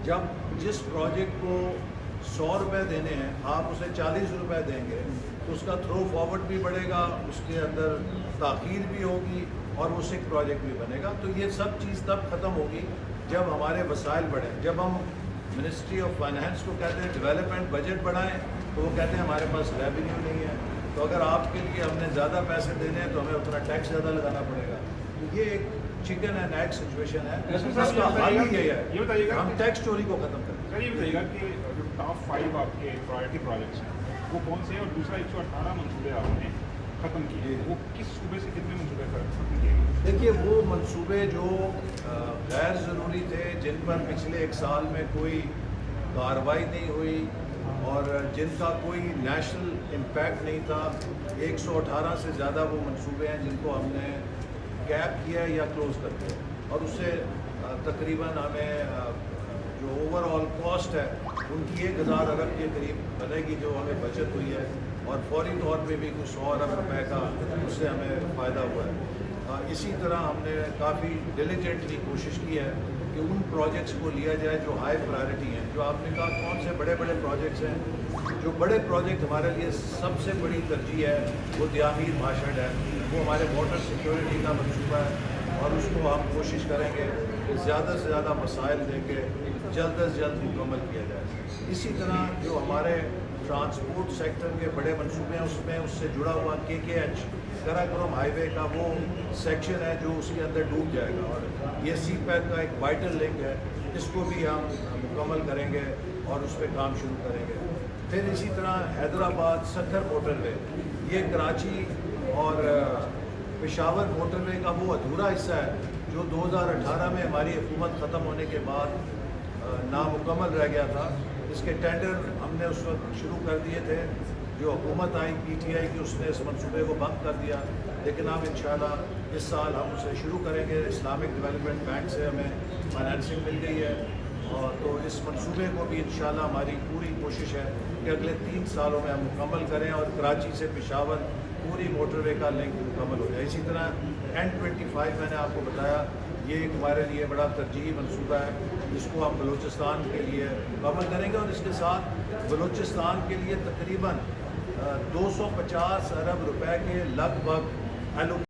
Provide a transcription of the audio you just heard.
جب جس پروجیکٹ کو 100 روپے دینے ہیں آپ اسے 40 روپے دیں گے تو اس کا تھرو فارورڈ بھی بڑھے گا، اس کے اندر تاخیر بھی ہوگی اور وہ سک پروجیکٹ بھی بنے گا. تو یہ سب چیز تب ختم ہوگی جب ہمارے وسائل بڑھیں. جب ہم منسٹری آف فائنانس کو کہتے ہیں ڈیولپمنٹ بجٹ بڑھائیں تو وہ کہتے ہیں ہمارے پاس ریونیو نہیں ہے. تو اگر آپ کے لیے ہم نے زیادہ پیسے دینے ہیں تو ہمیں اتنا ٹیکس زیادہ لگانا پڑے گا. تو یہ ایک چکن اینڈ ایگ سچویشن ہے جس کا حل ہی یہی ہے ہم ٹیکس چوری کو ختم کریں. سر یہ بتائیے گا کہ جو ٹاپ 5 آپ کے پرائرٹی پروجیکٹس ہیں وہ کون سے ہیں، اور دوسرا 118 منصوبے آپ نے ختم کیے وہ کس صوبے سے کتنے منصوبے ختم کیے گئے؟ دیکھیے وہ منصوبے جو غیر ضروری تھے، جن پر پچھلے 1 سال میں کوئی کارروائی نہیں ہوئی اور جن کا کوئی نیشنل امپیکٹ نہیں تھا، 118 سے زیادہ وہ منصوبے ہیں جن کو ہم نے کیپ کیا یا کلوز کر دیا. اور اس سے تقریباً ہمیں جو اوور آل کاسٹ ہے ان کی 1000 ارب کے قریب بنے گی جو ہمیں بچت ہوئی ہے، اور فوری طور پہ بھی کچھ 100 ارب روپے کا اس سے ہمیں فائدہ ہوا ہے. اسی طرح ہم نے کافی ڈیلیجنٹلی کوشش کی ہے کہ ان پروجیکٹس کو لیا جائے جو ہائی پرائرٹی ہیں. جو آپ نے کہا کون سے بڑے بڑے پروجیکٹس ہیں، جو بڑے پروجیکٹ ہمارے لیے سب سے بڑی ترجیح ہے وہ دیامیر ماشڈ ہے. وہ ہمارے واٹر سیکیورٹی کا منصوبہ ہے اور اس کو ہم کوشش کریں گے کہ زیادہ سے زیادہ مسائل دے کے جلد از جلد مکمل کیا جائے. اسی طرح جو ہمارے ٹرانسپورٹ سیکٹر کے بڑے منصوبے ہیں اس سے جڑا ہوا KKH کراکرم ہائی وے کا وہ سیکشن ہے جو اس کے اندر ڈوب جائے گا، اور یہ سی پیک کا ایک وائٹل لنک ہے، اس کو بھی ہم مکمل کریں گے اور اس پہ کام شروع کریں گے. پھر اسی طرح حیدرآباد سکھر موٹر وے، یہ کراچی اور پشاور موٹر وے کا وہ ادھورا حصہ ہے جو 2018 میں ہماری حکومت ختم ہونے کے بعد نامکمل رہ گیا تھا. اس کے ٹینڈر ہم نے اس وقت شروع کر دیے تھے، جو حکومت آئی PTI کی اس نے اس منصوبے کو بند کر دیا، لیکن اب انشاءاللہ اس سال ہم اسے شروع کریں گے. اسلامک ڈیولپمنٹ بینک سے ہمیں فائنینسنگ مل گئی ہے، اور تو اس منصوبے کو بھی انشاءاللہ ہماری پوری کوشش ہے کہ اگلے 3 سالوں میں ہم مکمل کریں اور کراچی سے پشاور پوری موٹر وے کا لنک مکمل ہو جائے. اسی طرح N25 میں نے آپ کو بتایا یہ ایک ہمارے لیے بڑا ترجیحی منصوبہ ہے جس کو ہم بلوچستان کے لیے مکمل کریں گے، اور اس کے ساتھ بلوچستان کے لیے تقریباً 250 ارب روپے کے لگ بھگ